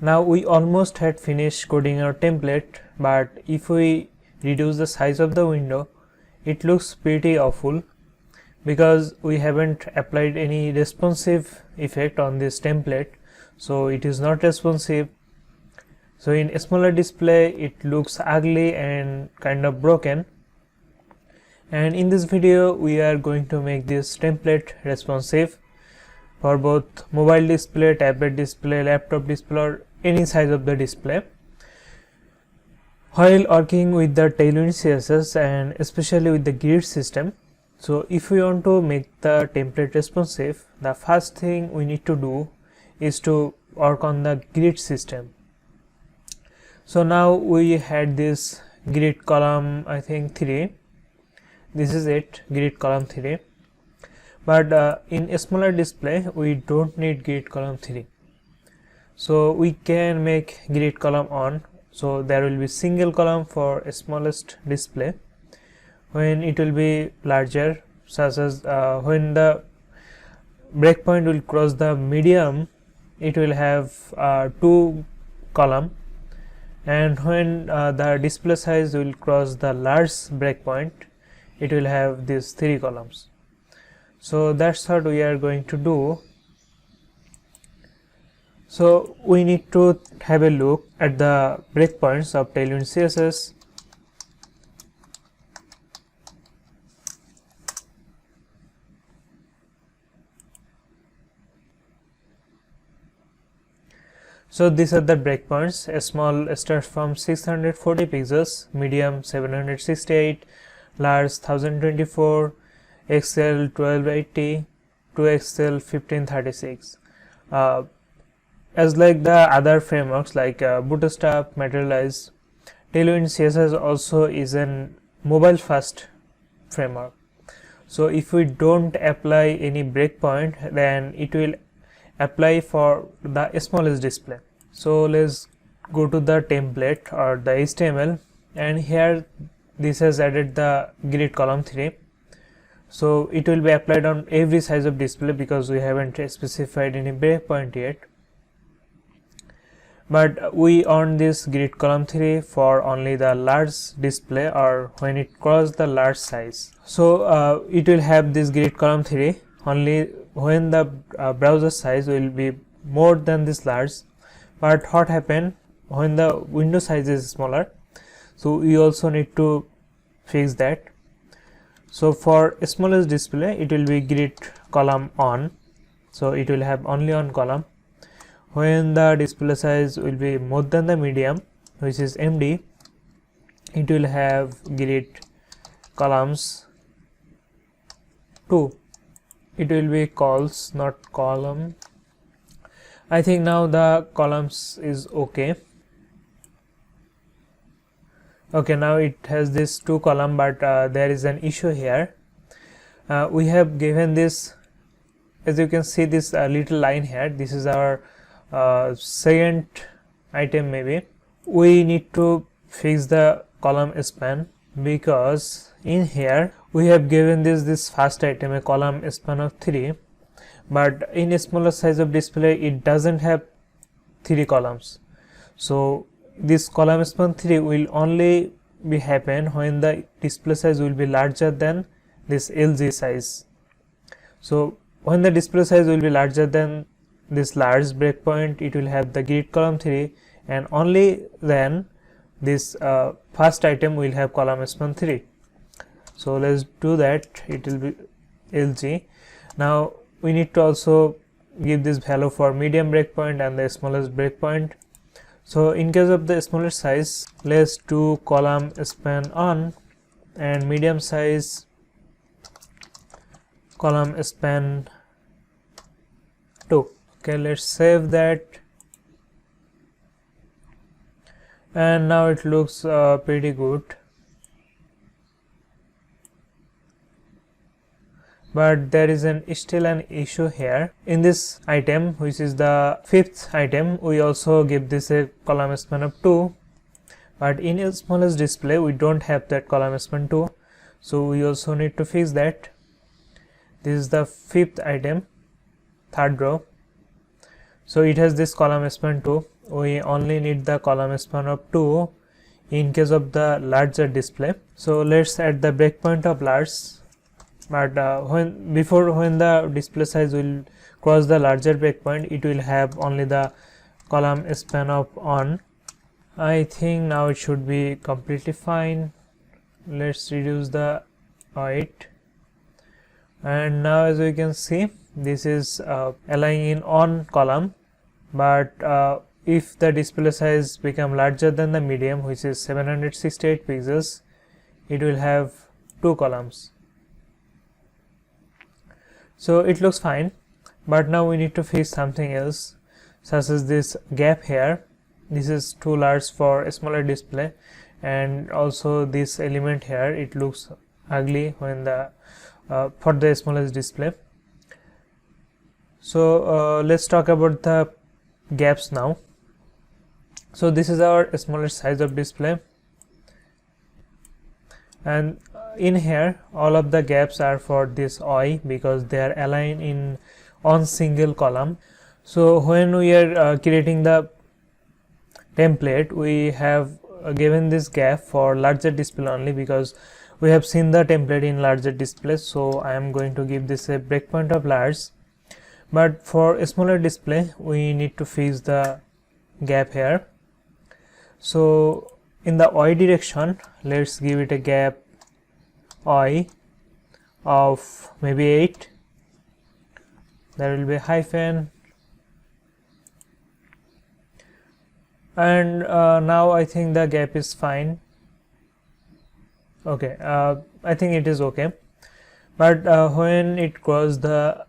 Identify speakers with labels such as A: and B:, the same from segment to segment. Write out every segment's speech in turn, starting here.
A: Now we almost had finished coding our template, but if we reduce the size of the window, it looks pretty awful because we haven't applied any responsive effect on this template, so it is not responsive. So in a smaller display it looks ugly and kind of broken, and in this video we are going to make this template responsive for both mobile display, tablet display, laptop display, or any size of the display. While working with the Tailwind CSS and especially with the grid system, so if we want to make the template responsive, the first thing we need to do is to work on the grid system. So now we had this grid column, I think 3, this is it, grid column 3, but in a smaller display we don't need grid column 3, so we can make grid column on. So there will be single column for a smallest display. When it will be larger, such as when the breakpoint will cross the medium, it will have 2 column, and when the display size will cross the large breakpoint, it will have these 3 columns. So that's what we are going to do. So we need to have a look at the breakpoints of Tailwind CSS. So these are the breakpoints. A small starts from 640 pixels, medium 768, large 1024, XL 1280, 2XL 1536. As like the other frameworks like Bootstrap, Materialize, Tailwind CSS also is an mobile first framework. So if we don't apply any breakpoint, then it will apply for the smallest display. So let's go to the template or the HTML, and here this has added the grid column 3. So it will be applied on every size of display because we haven't specified any breakpoint yet. But we on this grid column 3 for only the large display or when it crosses the large size. So it will have this grid column 3 only when the browser size will be more than this large. But what happen when the window size is smaller? So we also need to fix that. So for smallest display it will be grid column on, so it will have only on column. When the display size will be more than the medium, which is MD, it will have grid columns 2. It will be cols, not column. I think now the columns is okay. Okay, now it has this 2 column, but there is an issue here. We have given this, as you can see, this little line here. This is our second item. Maybe we need to fix the column span, because in here we have given this first item a column span of 3, but in a smaller size of display it doesn't have 3 columns. So this column span 3 will only be happen when the display size will be larger than this LG size. So when the display size will be larger than this large breakpoint, it will have the grid column 3, and only then this first item will have column span 3. So let's do that. It will be LG. Now we need to also give this value for medium breakpoint and the smallest breakpoint. So in case of the smaller size, let's do column span on, and medium size column span 2. Okay, let's save that, and now it looks pretty good. But there is still an issue here. In this item, which is the 5th item, we also give this a column span of 2, but in a smallest display we don't have that column span 2, so we also need to fix that. This is the 5th item, 3rd row. So it has this column span 2, we only need the column span of 2 in case of the larger display. So let's add the breakpoint of large, but when the display size will cross the larger breakpoint, it will have only the column span of 1. I think now it should be completely fine. Let's reduce the height, and now as we can see, this is aligning in on column, but if the display size become larger than the medium, which is 768 pixels, it will have 2 columns. So it looks fine, but now we need to fix something else, such as this gap here. This is too large for a smaller display, and also this element here, it looks ugly when the for the smallest display. So let's talk about the gaps now. So this is our smaller size of display, and in here all of the gaps are for this eye because they are aligned in on single column. So when we are creating the template, we have given this gap for larger display only because we have seen the template in larger display. So I am going to give this a breakpoint of large, but for a smaller display we need to fix the gap here. So in the Y direction, let's give it a gap Y of maybe 8. There will be a hyphen, and now I think the gap is fine. Okay, I think it is okay, but when it crosses the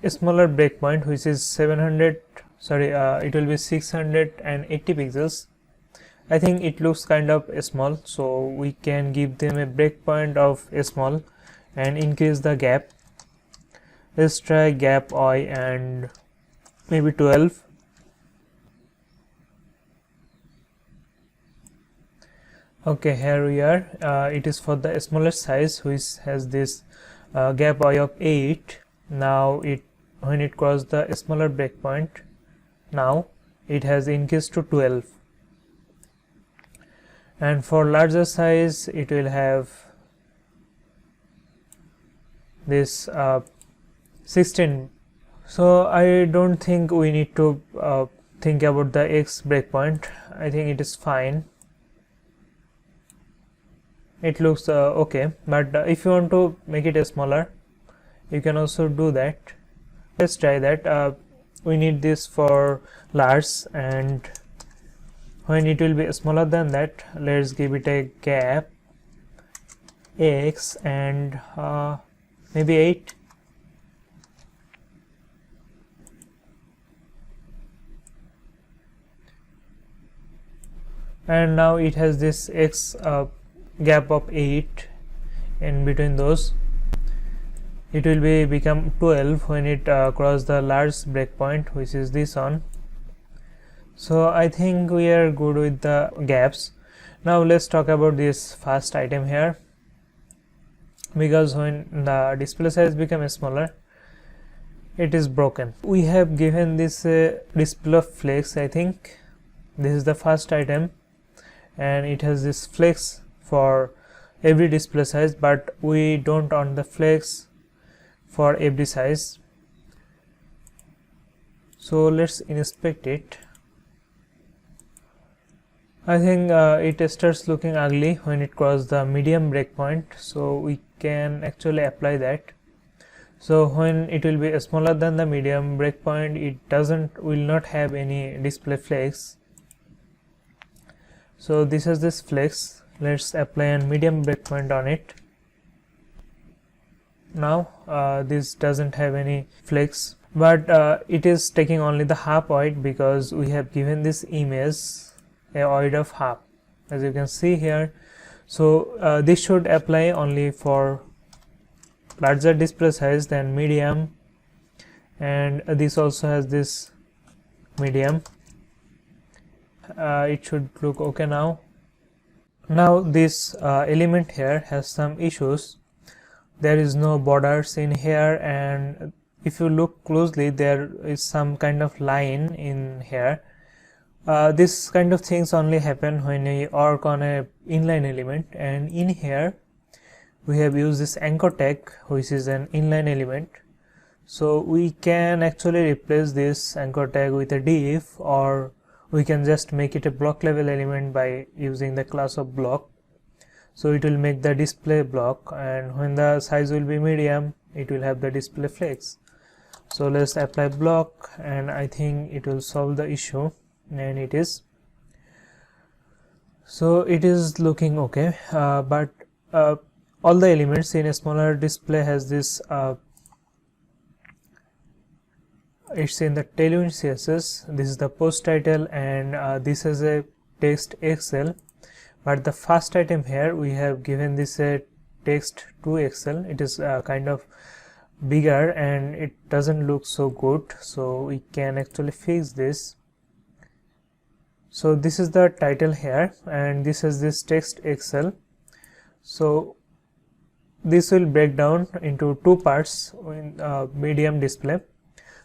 A: smaller breakpoint, which is 700, it will be 680 pixels. I think it looks kind of small, so we can give them a breakpoint of small and increase the gap. Let's try gap I and maybe 12. Okay, here we are. It is for the smaller size, which has this gap I of 8. Now when it crosses the smaller breakpoint, now it has increased to 12, and for larger size it will have this 16. So I don't think we need to think about the X breakpoint. I think it is fine. It looks okay, but if you want to make it smaller, you can also do that. Let's try that. We need this for large, and when it will be smaller than that, let's give it a gap X and maybe 8. And now it has this X gap of 8 in between those. It will become 12 when it crosses the large breakpoint, which is this one. So I think we are good with the gaps. Now let's talk about this first item here, because when the display size becomes smaller, it is broken. We have given this display of flex. I think this is the first item, and it has this flex for every display size, but we don't want the flex for every size. So let's inspect it. I think it starts looking ugly when it crosses the medium breakpoint, so we can actually apply that. So when it will be smaller than the medium breakpoint, it will not have any display flex. So this is this flex. Let's apply a medium breakpoint on it. Now this doesn't have any flex, but it is taking only the half void because we have given this image a void of half, as you can see here. So this should apply only for larger display size than medium, and this also has this medium. It should look okay now. Now this element here has some issues. There is no borders in here, and if you look closely, there is some kind of line in here. This kind of things only happen when you work on a inline element, and in here we have used this anchor tag, which is an inline element. So we can actually replace this anchor tag with a div, or we can just make it a block level element by using the class of block. So it will make the display block, and when the size will be medium, it will have the display flex. So let's apply block, and I think it will solve the issue, and it is. So it is looking okay, but all the elements in a smaller display has this it's in the tailwind CSS. This is the post title, and this is a text XL, but the first item here we have given this a text to XL. It is kind of bigger and it doesn't look so good, so we can actually fix this. So this is the title here, and this is this text XL. So this will break down into two parts in medium display.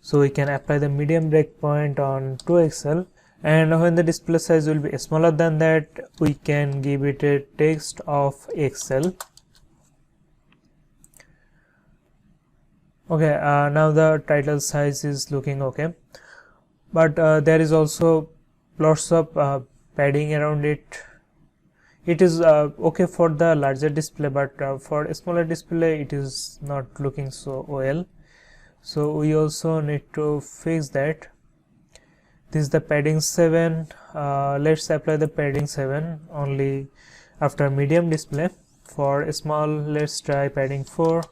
A: So we can apply the medium breakpoint on 2XL, and when the display size will be smaller than that, we can give it a text of XL. Okay, now the title size is looking okay, but there is also lots of padding around it. It is okay for the larger display, but for a smaller display it is not looking so well. So we also need to fix that. This is the padding 7. Let's apply the padding 7 only after medium display. For a small, let's try padding 4.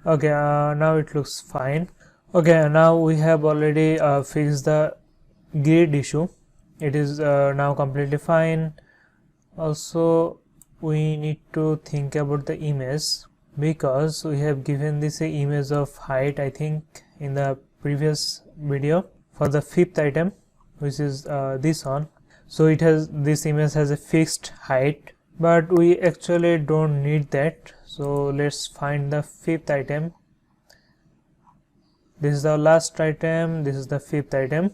A: Okay, now it looks fine. Okay, now we have already fixed the grid issue. It is now completely fine. Also, we need to think about the image, because we have given this a image of height, I think, in the previous video for the fifth item, which is this one. So it has, this image has a fixed height, but we actually don't need that. So let's find the fifth item. This is the last item, this is the fifth item.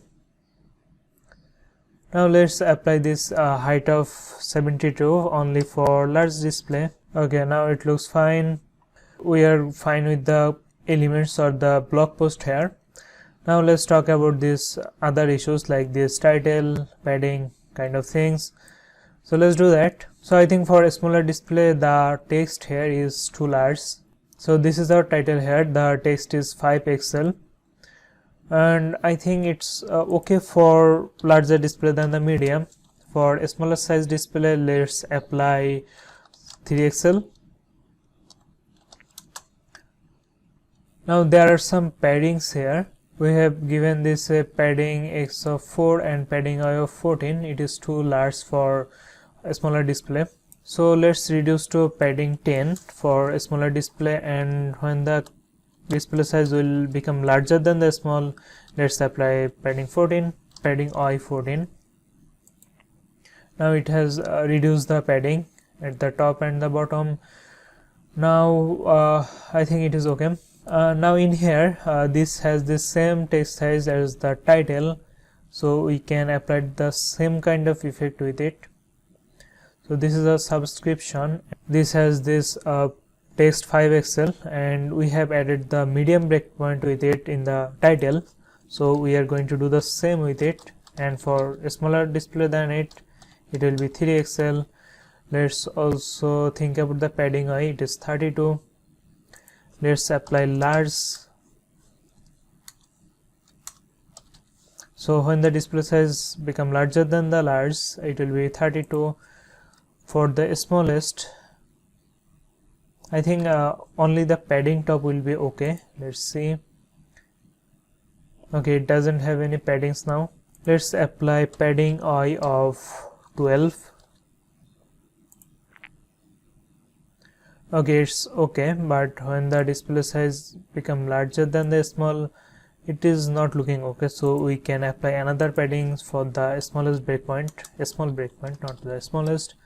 A: Now let's apply this height of 72 only for large display. Okay, now it looks fine. We are fine with the elements or the blog post here. Now let's talk about these other issues like this title, padding kind of things. So let's do that. So I think for a smaller display, the text here is too large. So this is our title here. The text is 5 pixel, and I think it's okay for larger display than the medium. For a smaller size display, let's apply 3XL. Now there are some paddings here. We have given this a padding X of 4 and padding Y of 14. It is too large for a smaller display. So let's reduce to padding 10 for a smaller display, and when the display size will become larger than the small, let's apply padding 14, padding Y 14. Now it has reduced the padding at the top and the bottom. Now I think it is okay. Now in here, this has the same text size as the title, so we can apply the same kind of effect with it. So this is a subscription. This has this text 5XL, and we have added the medium breakpoint with it in the title. So we are going to do the same with it, and for a smaller display than it, it will be 3XL. Let's also think about the padding I. It is 32. Let's apply large. So when the display size become larger than the large, it will be 32. For the smallest, I think only the padding top will be okay. Let's see. Okay, it doesn't have any paddings now. Let's apply padding I of 12. Okay, it's okay, but when the display size become larger than the small, it is not looking okay. So we can apply another padding for the smallest breakpoint, a small breakpoint, not the smallest.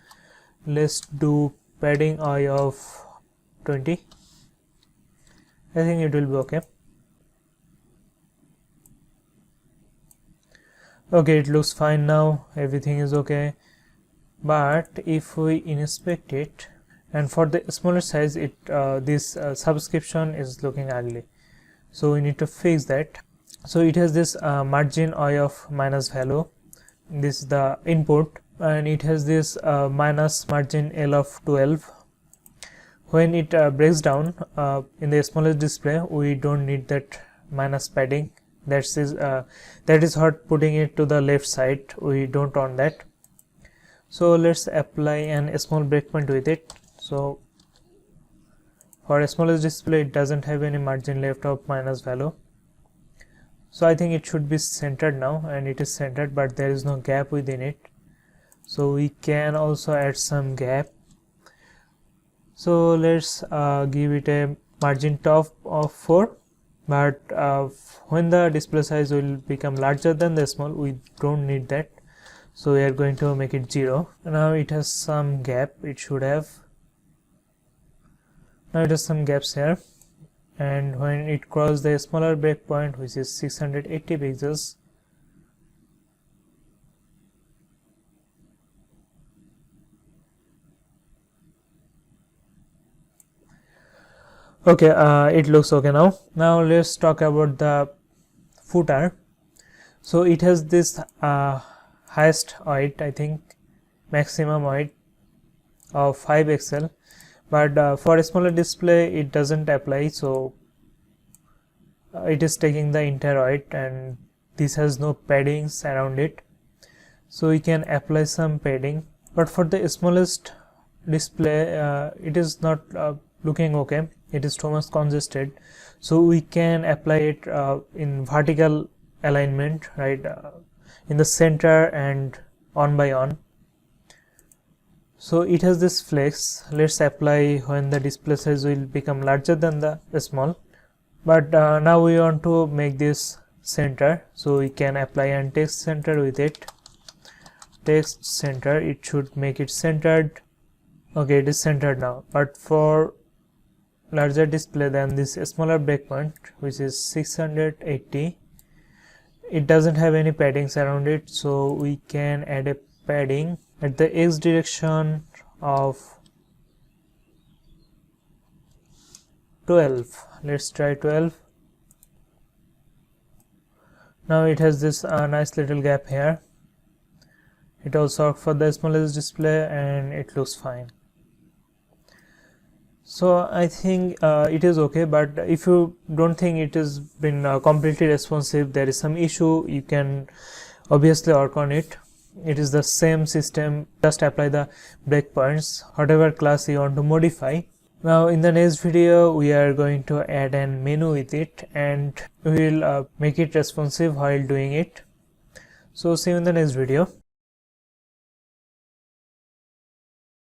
A: Let's do padding I of 20. I think it will be okay. Okay, it looks fine now, everything is okay. But if we inspect it, and for the smaller size, this subscription is looking ugly, so we need to fix that. So it has this margin I of minus value, this is the input, and it has this minus margin L of 12. When it breaks down in the smallest display, we don't need that minus padding. That is what putting it to the left side, we don't want that. So let's apply a small breakpoint with it. So for a smallest display, it doesn't have any margin left of minus value, so I think it should be centered now, and it is centered, but there is no gap within it, so we can also add some gap. So let's give it a margin top of 4, but when the display size will become larger than the small, we don't need that, so we are going to make it 0. Now it has some gap, it should have. Now it has some gaps here, and when it crosses the smaller breakpoint, which is 680 pixels, okay, it looks okay now. Now let's talk about the footer. So it has this highest height, I think maximum height of 5 pixel, but for a smaller display it doesn't apply, so it is taking the entire height, and this has no paddings around it, so we can apply some padding. But for the smallest display, it is not looking okay, it is too much congested, so we can apply it in vertical alignment, right, in the center and on by on. So it has this flex, let's apply when the display size will become larger than the small, but now we want to make this center, so we can apply an text center with it. Text center, it should make it centered. Okay, it is centered now, but for larger display than this smaller breakpoint, which is 680, it doesn't have any paddings around it, so we can add a padding at the x direction of 12. Let's try 12. Now it has this nice little gap here. It also works for the smallest display, and it looks fine. So I think it is okay, but if you don't think it has been completely responsive, there is some issue, you can obviously work on it. It is the same system, just apply the breakpoints, whatever class you want to modify. Now in the next video, we are going to add a menu with it, and we will make it responsive while doing it. So see you in the next video.